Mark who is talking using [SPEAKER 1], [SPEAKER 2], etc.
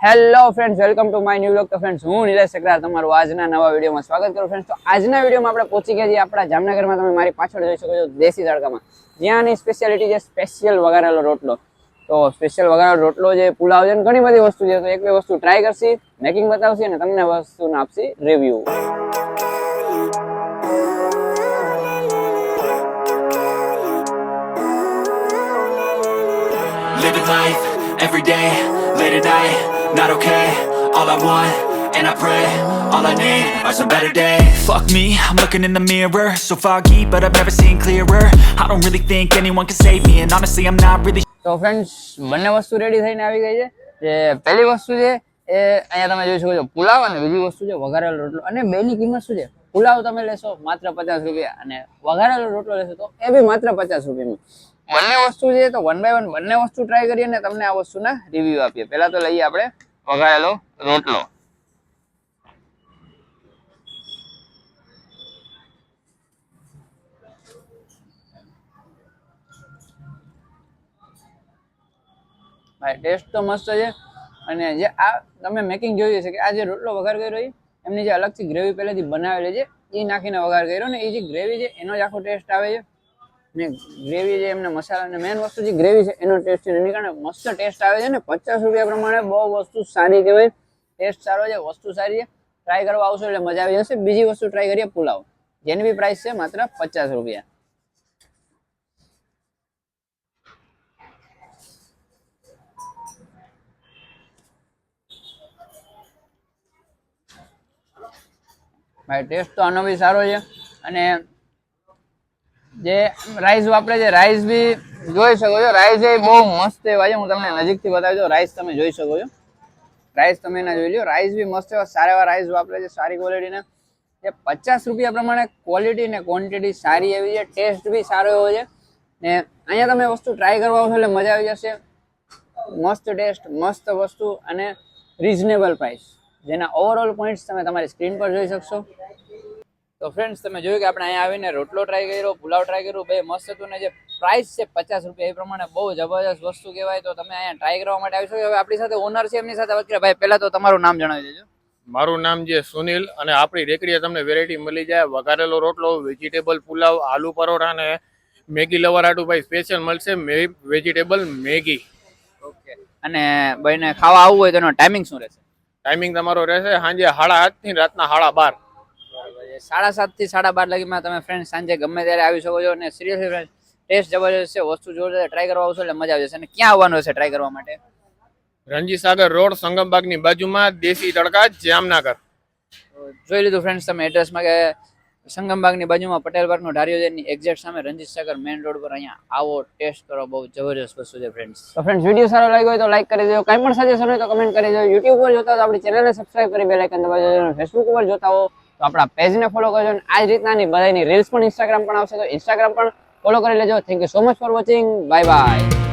[SPEAKER 1] Hello friends, welcome to my new vlog. તો friends, હું નિલેશ સકરાર તમારું આજના નવા વિડીયોમાં સ્વાગત કરું. ફ્રેન્ડ્સ, તો આજના વિડીયોમાં આપણે પહોંચી ગયા છીએ આપણા જામનગરમાં. તમે મારી પાછળ જોઈ શકો છો દેશી તડકામાં, જ્યાંની સ્પેશિયાલિટી છે સ્પેશિયલ વઘારેલો રોટલો. તો સ્પેશિયલ વઘારેલો રોટલો જે પુલાવ છે, ઘણી બધી વસ્તુ છે. તો એક બે વસ્તુ ટ્રાય કરશી, મેકિંગ બતાવશી અને તમને વસ્તુને આપશી review.
[SPEAKER 2] Living life, every day, late at night, not okay. All I want, and I pray, all I need are some better days. Fuck me, I'm looking in the mirror, so foggy, but I've never seen clearer. I don't really think anyone can save me, and honestly I'm not really.
[SPEAKER 1] તો friends, બંને વસ્તુ ready થઈને આવી ગઈ છે. જે પહેલી વસ્તુ છે એ અહીંયા તમે જોઈ શકો છો પુલાવ, અને બીજી વસ્તુ છે વઘારેલો રોટલો. અને બેની કિંમત શું છે? પુલાવ તમે લેશો માત્ર 50 રૂપિયા, અને વઘારેલો રોટલો લેશો તો એ બી માત્ર 50 રૂપિયામાં. બંને વસ્તુ છે તો વન બાય વન બંને વસ્તુ ટ્રાય કરીએ ને તમને આ વસ્તુના રિવ્યુ આપીએ. પહેલા તો લઈએ આપણે વઘારેલો રોટલો. ભાઈ ટેસ્ટ તો મસ્ત છે. અને જે આ તમે મેકિંગ જોઈ છે કે આ જે રોટલો વઘાર કર્યો છે, એમની જે અલગથી ગ્રેવી પહેલેથી બનાવેલી છે એ નાખીને વઘાર કર્યો, ને એ જે ગ્રેવી છે એનો જ આખો ટેસ્ટ આવે છે. ને ગ્રેવી જે એમને મસાલા અને મેન વસ્તુ જે ગ્રેવી છે એનો ટેસ્ટ છે, એની કારણે મસ્ત ટેસ્ટ આવે છે. ને 50 રૂપિયા પ્રમાણે બહુ વસ્તુ સારી કહેવાય. ટેસ્ટ સારો છે, વસ્તુ સારી છે. ટ્રાય કરવા આવશો એટલે મજા આવી જશે. બીજી વસ્તુ ટ્રાય કરીએ પુલાવ, જેની બી પ્રાઇસ છે માત્ર 50 રૂપિયા. ભાઈ ટેસ્ટ તો આનો બી સારો છે. અને જે રાઈસ વાપરે છે, રાઈસ બી જોઈ શકો છો. રાઈસ એ બહુ મસ્ત એવા છે. હું તમને નજીકથી બતાવી દઉં. રાઈસ તમે જોઈ શકો છો, રાઈસ તમે એના જોઈ લો. રાઈસ બી મસ્ત એવા સારા એવા રાઈસ વાપરે છે, સારી ક્વોલિટીના. જે 50 રૂપિયા પ્રમાણે ક્વોલિટી ને ક્વોન્ટિટી સારી એવી છે. ટેસ્ટ બી સારો એવો છે. ને અહીંયા તમે વસ્તુ ટ્રાય કરવા આવશો એટલે મજા આવી જશે. મસ્ત ટેસ્ટ, મસ્ત વસ્તુ અને રીઝનેબલ પ્રાઇસ, જેના ઓવરઓલ પોઈન્ટ્સ તમે તમારી સ્ક્રીન પર જોઈ શકશો. તો ફ્રેન્ડ્સ, તમે જોયું કે આપણે અહીંયા આવીને રોટલો ટ્રાય કર્યો, પુલાવ ટ્રાય કર્યો, બે મસ્ત હતું. ને જે પ્રાઇસ છે 50 રૂપિયા, એ પ્રમાણે બહુ જબરજસ્ત વસ્તુ કહેવાય. તો તમે અહીંયા ટ્રાય કરવા માટે આવી શકો. હવે આપણી સાથે ઓનર છે, એમની સાથે વાત કરીએ. ભાઈ પહેલા તો તમારું નામ જણાવી દેજો.
[SPEAKER 3] મારું નામ છે સુનિલ, અને આપણી રેકડીએ તમને વેરાયટી મળી જાય. વઘારેલો રોટલો, વેજીટેબલ પુલાવ, આલુ પરોઠા અને મેગી લવર આટું ભાઈ સ્પેશિયલ મળશે. Vegetable Maggi.
[SPEAKER 1] ઓકે. અને ભાઈને ખાવા આવવું હોય તો એનો ટાઈમિંગ શું રહેશે?
[SPEAKER 3] ટાઈમિંગ તમારો રહેશે સાંજે 8:30 થી રાતના 12:30.
[SPEAKER 1] 7:30 થી 12:30 લગીમાં તમે ફ્રેન્ડ સાંજે ગમે ત્યારે આવી શકો છો. અને સિરિયસલી ફ્રેન્ડ, ટેસ્ટ જબરજસ્ત છે. વસ્તુ જોરદાર. ટ્રાય કરવા આવશો એટલે મજા આવી જશે. અને ક્યાં આવવાનું હશે ટ્રાય કરવા માટે?
[SPEAKER 3] રણજીત સાગર રોડ, સંગમબાગની બાજુમાં, દેશી તડકા, જામનગર.
[SPEAKER 1] જોઈ લીધું ફ્રેન્ડ્સ તમે એડ્રેસમાં કે સંગમબાગની બાજુમાં પટેલ પાર્કનો ઢારિયો છે, એની એક્ઝેક્ટ સામે રણજીત સાગર મેઇન રોડ પર. અહીંયા આવો, ટેસ્ટ કરો. બહુ જબરજસ્ત વસ્તુ છે ફ્રેન્ડ્સ. તો ફ્રેન્ડ્સ, વિડીયો સારો લાગ્યો હોય તો લાઈક કરી દેજો. કંઈ પણ સજેશન હોય તો કમેન્ટ કરી દેજો. યુટ્યુબ પર જોતા હો તો આપણી ચેનલને સબસ્ક્રાઇબ કરી બેલ આઇકન દબાવી દેજો. ફેસબુક ઉપર જોતા હો તો આપણા પેજને ફોલો કરજો. અને આ જ રીતનાની બધાની રીલ્સ પણ ઇન્સ્ટાગ્રામ પણ આવશે, તો ઇન્સ્ટાગ્રામ પણ ફોલો કરી લેજો. Thank you so much for watching. Bye bye.